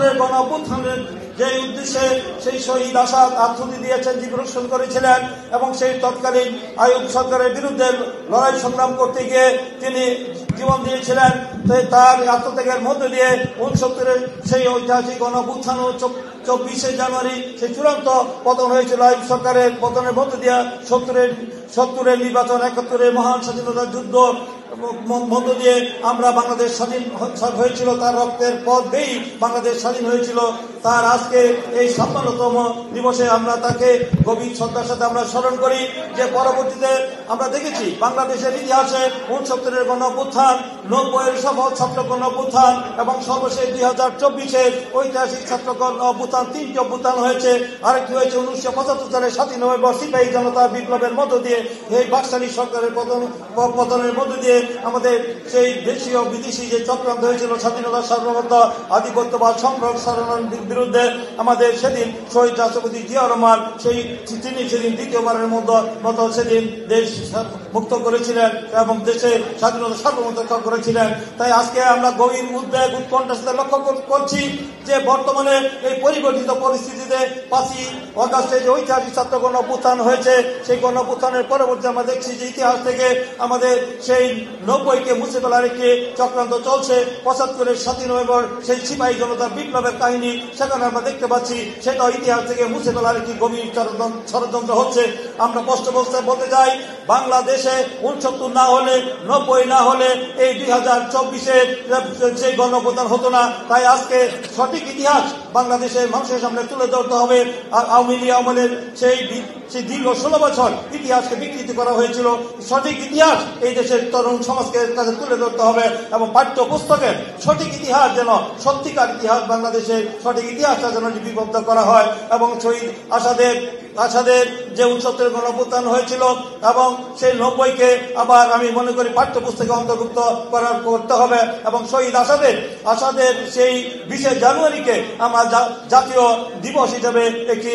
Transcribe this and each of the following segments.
৭৭-এর গণ অভ্যুত্থানের যে উদ্দেশ্যে সেই শহীদ আসাদ আত্মহত্যা দিয়েছেন, জীবন করেছিলেন এবং সেই তৎকালীন আইয়ুব সরকারের বিরুদ্ধে লড়াই সংগ্রাম করতে গিয়ে তিনি জীবন দিয়েছিলেন। তার আত্মত্যাগের মধ্য দিয়ে 69-এর সেই ঐতিহাসিক গণ অভ্যুত্থান 24শে জানুয়ারি সেই চূড়ান্ত পতন হয়েছিল আইয়ুব সরকারের পতনের মধ্য দিয়ে 70-এর নির্বাচন, 71-এর মহান স্বাধীনতা যুদ্ধ মধ্য দিয়ে আমরা বাংলাদেশ স্বাধীন হয়েছিল। তার রক্তের পথ বেয়েই বাংলাদেশ স্বাধীন হয়েছিল। তার আজকে এই 56তম দিবসে আমরা তাকে গভীর শ্রদ্ধার সাথে আমরা স্মরণ করি। যে পরবর্তীতে আমরা দেখেছি বাংলাদেশের ইতিহাসে 69-এর গণ অভ্যুত্থান, 90-এর ছাত্র গণ অভ্যুত্থান এবং সর্বশেষ 2024-এর ঐতিহাসিক ছাত্র গণ অভ্যুত্থান, 3টি অভ্যুত্থান হয়েছে। আরেকটি হয়েছে 1975 সালের 7ই নভেম্বর সিপাহী জনতা বিপ্লবের মধ্য দিয়ে, এই বাকশালী সরকারের পতনের মধ্য দিয়ে আমাদের সেই দেশীয় বিদেশি যে চক্রান্ত হয়েছিল স্বাধীনতা সার্বভৌমত্ব আধিপত্যবাদ সম্প্রসারণের বিরুদ্ধে, আমাদের সেদিন শহীদ রাষ্ট্রপতি জিয়া রহমান তিনি সেদিন দ্বিতীয়বারের মতো সেদিন দেশ মুক্ত করেছিলেন এবং দেশে স্বাধীনতা সার্বভৌমত্ব রক্ষা করেছিলেন। তাই আজকে আমরা গভীর উদ্বেগ উৎকণ্ঠার সাথে লক্ষ্য করছি যে বর্তমানে এই পরিবর্তিত পরিস্থিতিতে 5ই আগস্টে যে ঐতিহাসিক ছাত্র গণ অভ্যুত্থান হয়েছে, সেই গণ অভ্যুত্থানের পরবর্তী আমরা দেখছি যে ইতিহাস থেকে আমাদের সেই 90-কে মুছে ফেলার একটি চক্রান্ত চলছে। 75-এর 7ই নভেম্বর সেই সিপাহী জনতার বিপ্লবের কাহিনী সেখানে আমরা দেখতে পাচ্ছি, সেটা ইতিহাস থেকে মুছে ফেলার একটি গভীর ষড়যন্ত্র হচ্ছে। আমরা স্পষ্ট বলতে চাই, বাংলাদেশে 69 না হলে, 90 না হলে এই 2024-এর সেই গণ অভ্যুত্থান হতো না। তাই আজকে সঠিক ইতিহাস বাংলাদেশের মানুষের সামনে তুলে ধরতে হবে। আওয়ামী লীগ আমলের সেই দীর্ঘ 16 বছর ইতিহাসকে বিকৃতি করা হয়েছিল। সঠিক ইতিহাস এই দেশের তরুণ সমাজকে কাছে তুলে ধরতে হবে এবং পাঠ্য পুস্তকের সঠিক ইতিহাস যেন, সত্যিকার ইতিহাস, বাংলাদেশের সঠিক ইতিহাসটা যেন লিপিবদ্ধ করা হয় এবং শহীদ আসাদের যে 69-এর গণ অভ্যুত্থান হয়েছিল এবং সেই 90-কে আবার আমি মনে করি পাঠ্যপুস্তকে অন্তর্ভুক্ত করতে হবে এবং শহীদ আসাদের সেই 20শে জানুয়ারিকে আমরা জাতীয় দিবস হিসেবে একটি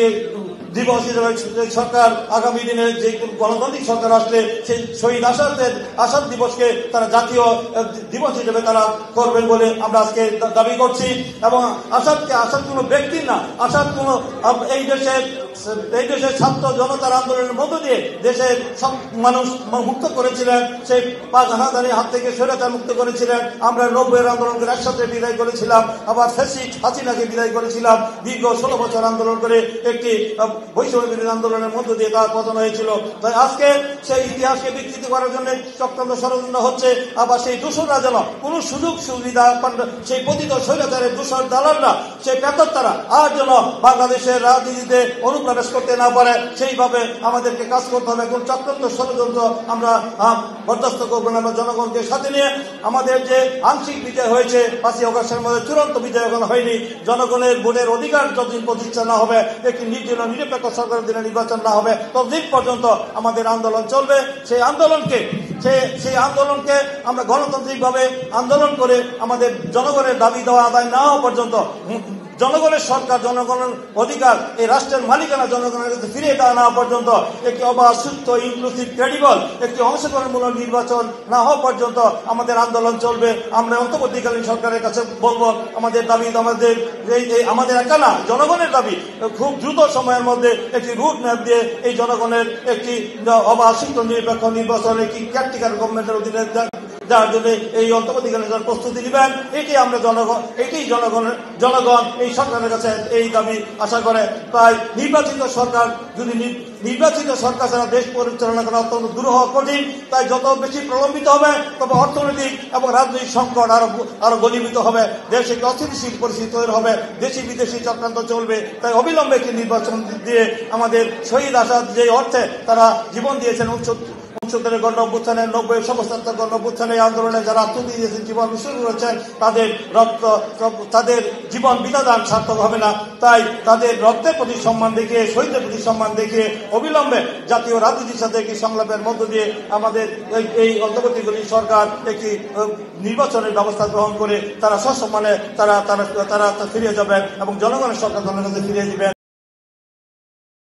দিবস হিসেবে সরকার আগামী দিনে যে গণতান্ত্রিক সরকার আসলে সেই শহীদ আসাদ দিবসকে তারা জাতীয় দিবস হিসেবে তারা করবেন বলে আমরা আজকে দাবি করছি। এবং আসাদ কোনো ব্যক্তির না, আসাদ কোনো এই দেশের ছাত্র জনতার আন্দোলনের মধ্য দিয়ে দেশের সব মানুষ মুক্ত করেছিলেন, সেই পাক হানাদারির হাত থেকে স্বৈরাচার মুক্ত করেছিলেন। আমরা 90-এর আন্দোলনকে একসাথে বিদায় করেছিলাম, আবার ফ্যাসিস্ট হাসিনাকে বিদায় করেছিলাম। দীর্ঘ 16 বছর আন্দোলন করে একটি বৈষম্য বিরোধী আন্দোলনের মধ্য দিয়ে তার পতন হয়েছিল। তাই আজকে সেই ইতিহাসকে বিকৃতি করার জন্য চক্রান্ত ষড়যন্ত্র হচ্ছে। আবার সেই দূষণরা যেন কোন সুযোগ সুবিধা, সেই পতিত স্বৈরাচারের দূষণ দালালরা, সেই পেতত্তারা আর যেন বাংলাদেশের রাজনীতিতে অনুপ্রবেশ করতে না পারে, সেইভাবে আমাদেরকে কাজ করতে হবে। কোন চক্রান্ত ষড়যন্ত্র আমরা বরদাস্ত করবো না। আমরা জনগণকে সাথে নিয়ে আমাদের যে আংশিক বিজয় হয়েছে 5ই আগস্টের মধ্যে চূড়ান্ত বিজয় এখন হয়নি। জনগণের ভোটের অধিকার যতদিন প্রতিষ্ঠা না হবে, একটি নিরপেক্ষ সরকারের দিনে নির্বাচন না হবে, ততদিন পর্যন্ত আমাদের আন্দোলন চলবে। সেই আন্দোলনকে আমরা গণতান্ত্রিকভাবে আন্দোলন করে আমাদের জনগণের দাবি দেওয়া আদায় না হওয়া পর্যন্ত, জনগণের সরকার, জনগণের অধিকার, এই রাষ্ট্রের মালিকানা জনগণের কাছে ফিরিয়ে দেওয়া না পর্যন্ত, একটি অবাধ, সুস্থ, ইনক্লুসিভ, ক্রেডিবল একটি অংশগ্রহণমূলক নির্বাচন না হওয়া পর্যন্ত আমাদের আন্দোলন চলবে। আমরা অন্তর্বর্তীকালীন সরকারের কাছে বলবো, আমাদের দাবি আমাদের একা না, জনগণের দাবি খুব দ্রুত সময়ের মধ্যে একটি রুট ম্যাপ দিয়ে এই জনগণের একটি অবাধ, সুস্থ, নিরপেক্ষ নির্বাচন একটি ক্যাপ্টিক্যাল গভর্নমেন্টের অধীনে যার জন্য এই অন্তর্বর্তীকালীন প্রস্তুতি নেবেন। এটি আমরা জনগণ এই সরকারের কাছে এই দাবি আশা করে। তাই নির্বাচিত সরকার ছাড়া দেশ পরিচালনা করা অত্যন্ত দুরূহ, কঠিন। তাই যত বেশি প্রলম্বিত হবে, তবে অর্থনৈতিক এবং রাজনৈতিক সংকট আরো ঘনীভূত হবে, দেশ একটি অস্থিতিশীল পরিস্থিতি তৈরি হবে, দেশি বিদেশি চক্রান্ত চলবে। তাই অবিলম্বে একটি নির্বাচন দিয়ে আমাদের শহীদ আসাদ যে অর্থে তারা জীবন দিয়েছেন 69-এর গণ অভ্যুত্থানের, 90-এর সমস্ত গণ অভ্যুত্থানের আন্দোলনে যারা আত্মহত্যা দিয়েছেন, জীবন বিসর্জন করেছেন, তাদের জীবন বিদাদান সার্থক হবে না। তাই তাদের রক্তের প্রতি সম্মান দেখিয়ে, শহীদের প্রতি সম্মান দেখিয়ে অবিলম্বে জাতীয় রাজনীতির সাথে একটি সংলাপের মধ্য দিয়ে আমাদের এই অন্তর্বর্তীকালীন সরকার একটি নির্বাচনের ব্যবস্থা গ্রহণ করে তারা সসম্মানে তারা ফিরে যাবেন এবং জনগণের সরকার জনগণকে ফিরিয়ে দিবেন।